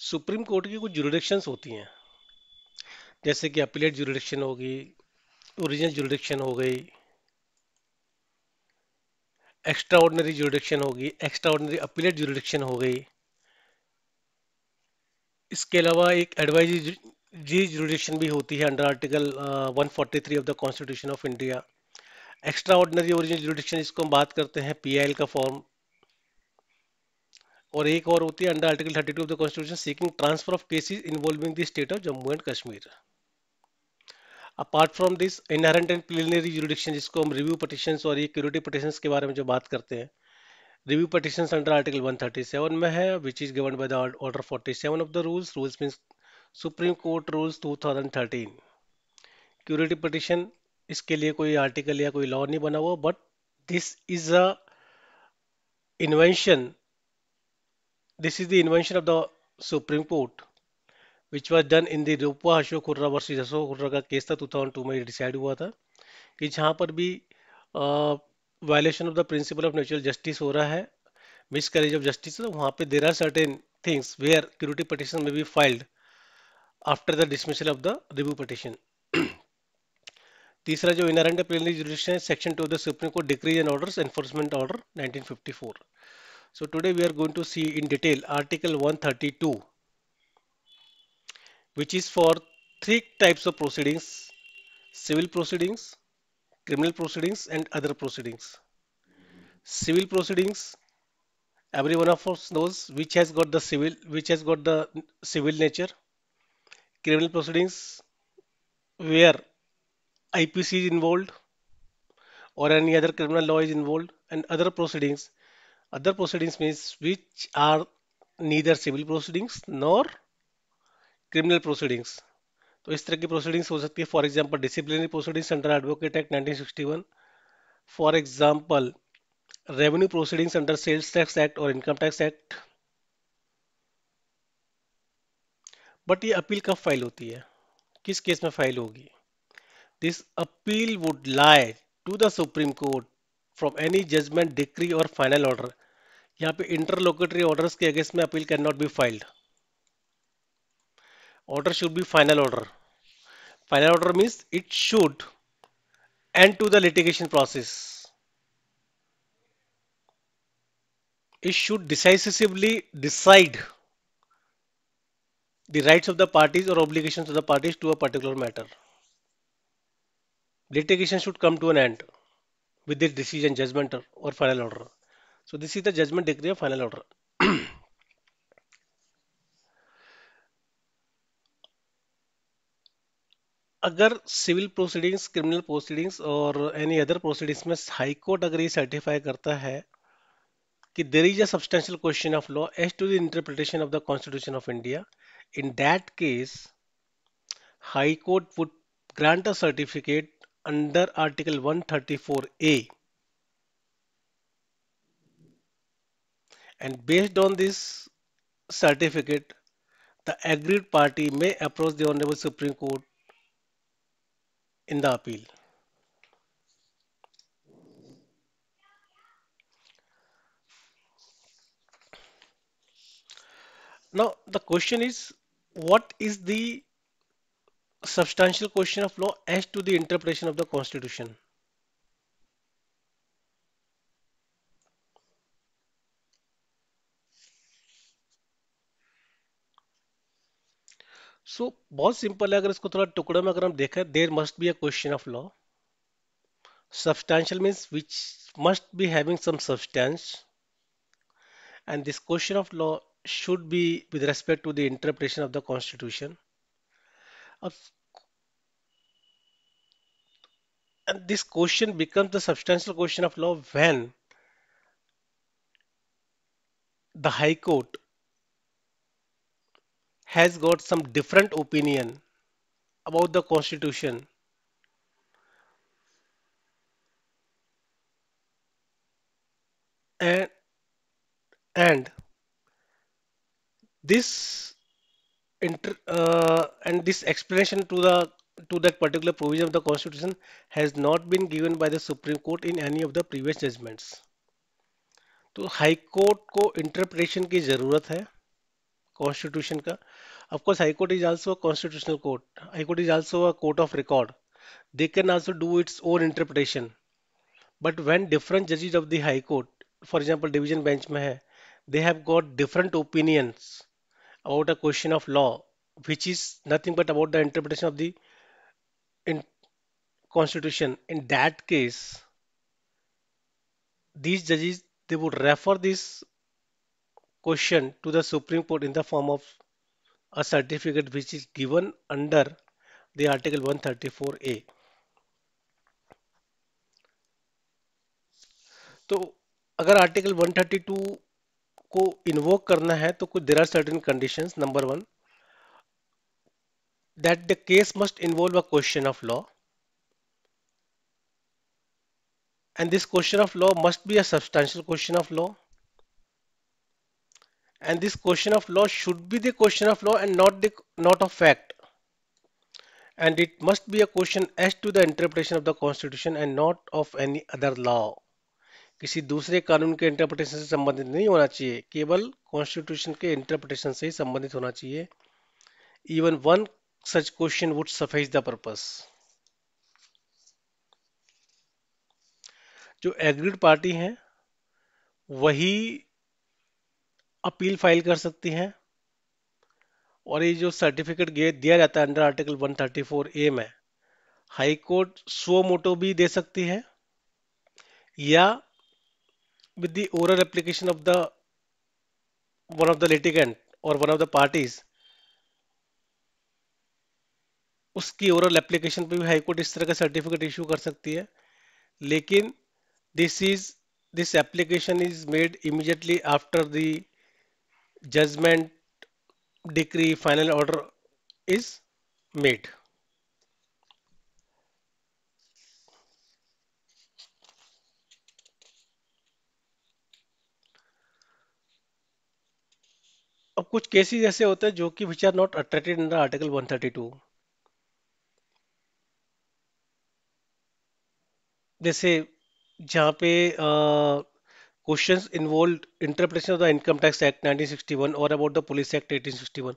Supreme court की कुछ jurisdictions होती हैं, जैसे कि अपीलेट जुरिडिक्शन होगी, ओरिजिनल जुरिडिक्शन हो गई, एक्स्ट्रा ऑर्डिनरी जुरिडिक्शन होगी, एक्स्ट्रा ऑर्डिनरी अपीलेट जुरिडिक्शन हो गई। इसके अलावा एक एडवाइजरी जुरिडिक्शन भी होती है under article 143 of the constitution of India. Extra ordinary original jurisdiction जिसको हम बात करते हैं पीआईएल का फॉर्म। और एक और होती है under article 32 of the constitution seeking transfer of cases involving the state of Jammu and Kashmir. Apart from this inherent and preliminary jurisdiction जिसको हम रिव्यू पिटिशंस और ये क्यूरेटिव पिटिशंस के बारे में जो बात करते हैं, रिव्यू पिटिशंस अंडर आर्टिकल 137 में है, which is govern by the order 47 of the rules means supreme court rules 2013। Curative petition, इसके लिए कोई आर्टिकल या कोई लॉ नहीं बना हुआ, but this is a invention, this is the invention of the supreme court which was done in the Rupa Ashok hurrah versus Ashok hurrah का case था 2002 में डिसाइड हुआ था कि जहां पर भी violation of the principle of natural justice हो रहा है, मिसकैरेज ऑफ जस्टिस, तो वहां पे there are certain things where curative petition may be filed after the dismissal of the review petition. तीसरा जो इनहेरेंट प्रिविलेज जुरिडिक्शन है, section 2 of the supreme court decrees and orders enforcement order 1954। So today we are going to see in detail Article 132, which is for three types of proceedings: civil proceedings, criminal proceedings, and other proceedings. Civil proceedings, every one of us knows which has got the civil nature. Criminal proceedings, where IPC is involved or any other criminal law is involved, and other proceedings means which are neither civil proceedings nor criminal proceedings. तो इस तरह की proceedings हो सकती है, for example disciplinary proceedings under advocate act 1961, for example revenue proceedings under sales tax act और income tax act. But ये appeal कब फाइल होती है, किस केस में फाइल होगी? This appeal would lie to the supreme court from any judgment, decree और final order. यहाँ पे इंटरलोकेटरी ऑर्डर्स के अगेंस्ट में appeal can not be filed, order should be final order. Final order means it should end to the litigation process, it should decisively decide the rights of the parties or obligations of the parties to a particular matter. Litigation should come to an end with this decision, judgment or final order. So this is the judgment, decree or final order. अगर civil proceedings, criminal proceedings और any other proceedings में high court अगर ये certify करता है कि there is a substantial question of law as to the interpretation of the constitution of India, in that case high court would grant a certificate under article 134A, and based on this certificate the aggrieved party may approach the honorable supreme court in the appeal. Now the question is, what is the substantial question of law as to the interpretation of the constitution? सो बहुत simple है, अगर इसको थोड़ा टुकड़े में अगर हम देखें, there must be a question of law. Substantial means which must be having some substance, and this question of law should be with respect to the interpretation of the constitution. Of- And this question becomes the substantial question of law when the High Court has got some different opinion about the constitution, and and this and this explanation to that particular provision of the constitution has not been given by the Supreme Court in any of the previous judgments. तो high court को interpretation की जरूरत है constitution का. Of course, High Court is also a constitutional court. High Court is also a court of record. They can also do its own interpretation. But when different judges of the High Court, for example, division bench में है, they have got different opinions about a question of law, which is nothing but about the interpretation of the in constitution. In that case, these judges they would refer this question to the Supreme Court in the form of a certificate which is given under the Article 134A. तो अगर article 132 को invoke करना है तो कुछ there are certain conditions. Number one, that the case must involve a question of law and this question of law must be a substantial question of law and this question of law should be the question of law and not of fact and it must be a question as to the interpretation of the constitution and not of any other law. किसी दूसरे कानून के interpretation से संबंधित नहीं होना चाहिए, केवल कॉन्स्टिट्यूशन के इंटरप्रिटेशन से ही संबंधित होना चाहिए. Even one such question would suffice the purpose. जो एग्रीड पार्टी हैं वही अपील फाइल कर सकती हैं और ये जो सर्टिफिकेट दिया जाता है अंडर आर्टिकल 134A में, हाई कोर्ट सो मोटो भी दे सकती है या with the oral application of the one of the litigant और वन ऑफ द पार्टीज, उसकी ओरल एप्लीकेशन पे भी हाई कोर्ट इस तरह का सर्टिफिकेट इशू कर सकती है. लेकिन this is this application is made immediately after the judgment, decree, final order is made. अब कुछ केसेस ऐसे होते हैं जो कि which are not attracted under article 132. जैसे जहाँ पे questions involve interpretation of the income tax act 1961 और about the police act 1861,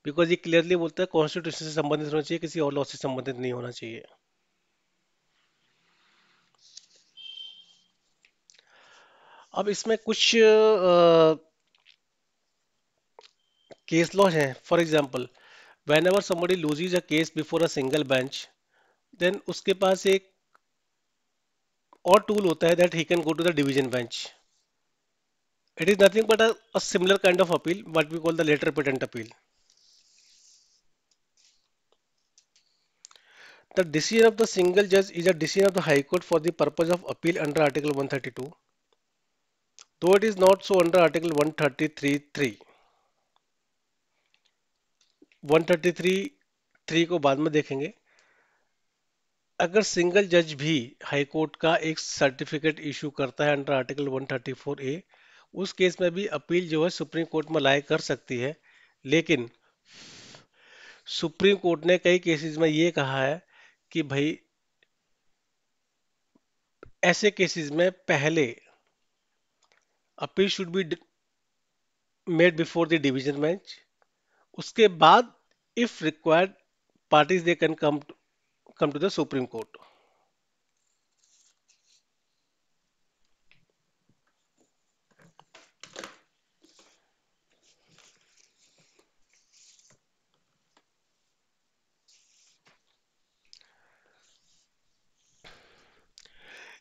because ये क्लियरली बोलता है कॉन्स्टिट्यूशन से संबंधित होना चाहिए, किसी और लॉ से संबंधित नहीं होना चाहिए. अब इसमें कुछ केस लॉ हैं. For example, whenever somebody loses a case before a single bench, then उसके पास एक और टूल होता है that he can go to the division bench. It is nothing but a similar kind of appeal, what we call the letter patent appeal. The decision of the single judge is a decision of the High Court for the purpose of appeal under Article 132, though it is not so under Article 133(3). 133(3) को बाद में देखेंगे. अगर single जज भी high court का एक certificate issue करता है अंडर आर्टिकल 134A, उस केस में भी अपील जो है सुप्रीम कोर्ट में लाए कर सकती है. लेकिन सुप्रीम कोर्ट ने कई केसेस में ये कहा है कि भाई ऐसे केसेस में पहले appeal should be made before the division bench, उसके बाद if required parties they can come to the supreme court.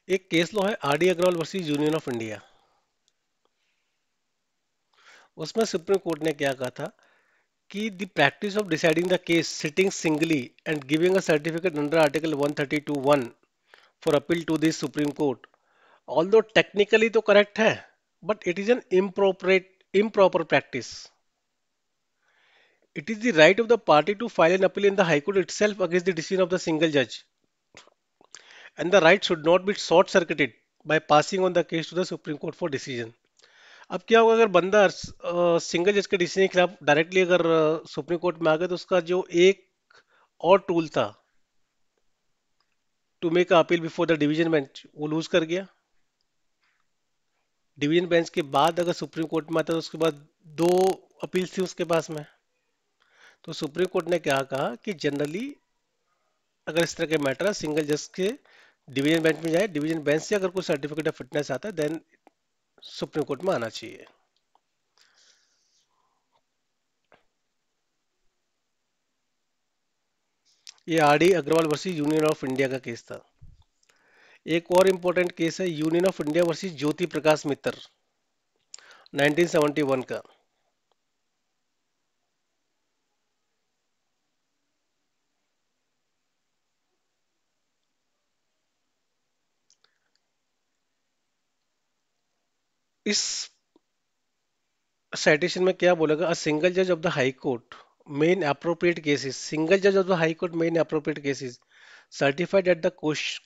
एक केस लॉ है R D Agarwal versus union of India. उसमें सुप्रीम कोर्ट ने क्या कहा था कि the practice of deciding the case sitting singly and giving a certificate under article 132(1) for appeal to the supreme court, although technically तो correct है, but it is an improper practice. It is the right of the party to file an appeal in the High Court itself against the decision of the single judge, and the right should not be short circuited by passing on the case to the Supreme Court for decision. अब क्या होगा अगर बंदा single जज के decision के खिलाफ directly अगर सुप्रीम कोर्ट में आ गया, तो उसका जो एक और टूल था to make appeal before the division bench वो लूज कर गया. डिवीजन बेंच के बाद अगर सुप्रीम कोर्ट में आता है तो उसके बाद दो अपील्स थी उसके पास में। तो सुप्रीम कोर्ट ने क्या कहा कि जनरली अगर इस तरह के मैटर है सिंगल जज के डिवीजन बेंच में जाए, डिवीजन बेंच से अगर कोई सर्टिफिकेट ऑफ फिटनेस आता है देन सुप्रीम कोर्ट में आना चाहिए। ये are D Agarwal versus union of India का केस था। एक और इम्पोर्टेंट केस है union of India versus Jyoti Prakash मित्तर 1971 का। इस साइटेशन में क्या बोलेगा, अ सिंगल जज of the high court main appropriate cases, single जज of the high court main appropriate cases certified that the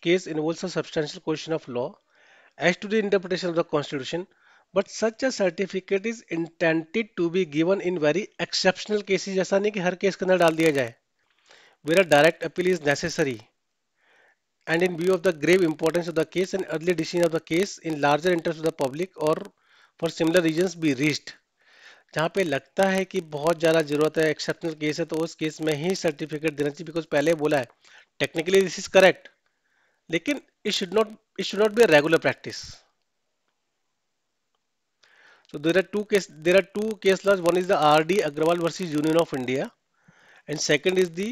case involves a substantial question of law as to the interpretation of the constitution, but such a certificate is intended to be given in very exceptional cases। ऐसा नहीं कि हर case के अंदर डाल दिया जाए। where a direct appeal is necessary and in view of the grave importance of the case and early decision of the case in larger interest of the public or for similar reasons be reached। जहाँ पे लगता है कि बहुत ज़्यादा जरूरत है, exceptional case है, तो उस केस में ही सर्टिफिकेट देना चाहिए। बिकॉज पहले बोला है टेक्निकली दिस इज करेक्ट, लेकिन it should not be a regular practice। So there are two case laws. One is the RD Agrawal versus Union of India, and second is the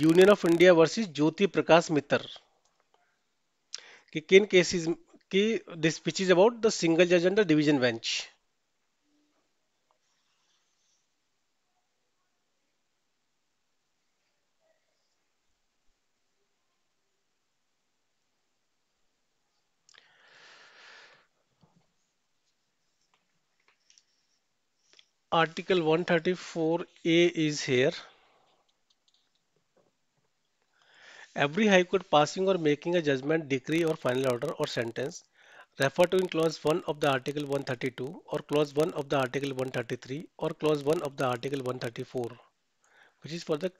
Union of India versus Jyoti Prakash Mittal, कि किन cases की this which is about the single जज and the division bench. Article 134A is here. Every High Court passing or making a judgment, decree, or final order or sentence refer to in clause 1 of the Article 132 or clause 1 of the Article 133 or clause 1 of the Article 134, which is for the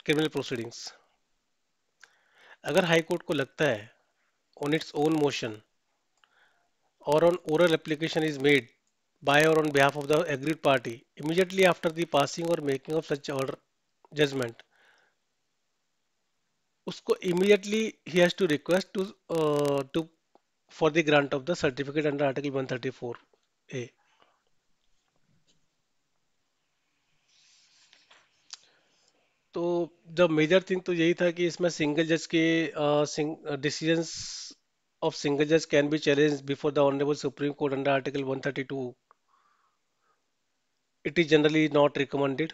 criminal proceedings। अगर high court को लगता है on its own motion or on oral application is made by or on behalf of the aggrieved party immediately after the passing or making of such order judgment, उसको immediately he has to request to for the grant of the certificate under article 134A। तो the major thing तो यही था कि इसमें single जज के decisions of single जज can be challenge before the honourable supreme court under article 132। It is generally not recommended.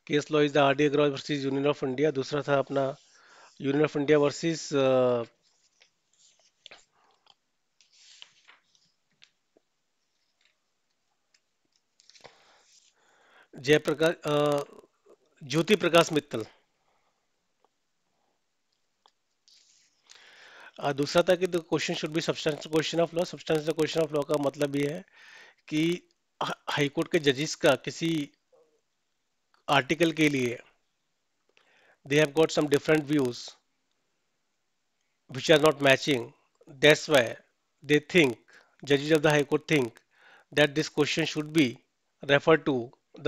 Case law is the R D Agarwal versus union of India. दूसरा था अपना union of India versus Jayaprakash Jyoti Prakash Mittal. दूसरा था कि the question should be substantial question of law. Substantial question of law का मतलब ये है कि हाई कोर्ट के जजेस का किसी आर्टिकल के लिए they have got some different views which are not matching। That's why they think, judges of the High Court think that this question should be referred to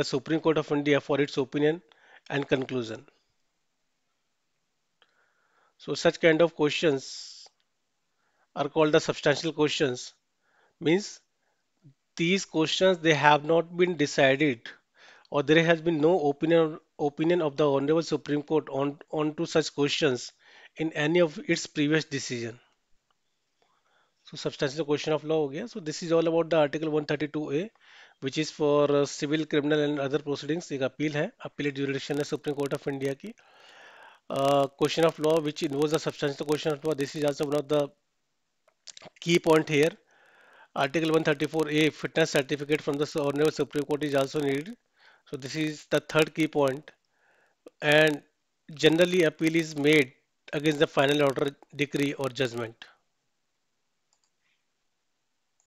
the Supreme Court of India for its opinion and conclusion। So such kind of questions are called the substantial questions, means these questions they have not been decided or there has been no opinion of the Honorable Supreme Court on to such questions in any of its previous decision। So substantial question of law हो गया। So this is all about the article 132A which is for civil criminal and other proceedings। एक appeal है, appellate jurisdiction है supreme court of India की। Question of law which involves the substantial question of law, this is also one of the key point here। Article 134A fitness certificate from the Honorable Supreme Court is also needed। So this is the third key point, and generally appeal is made against the final order, decree or judgment।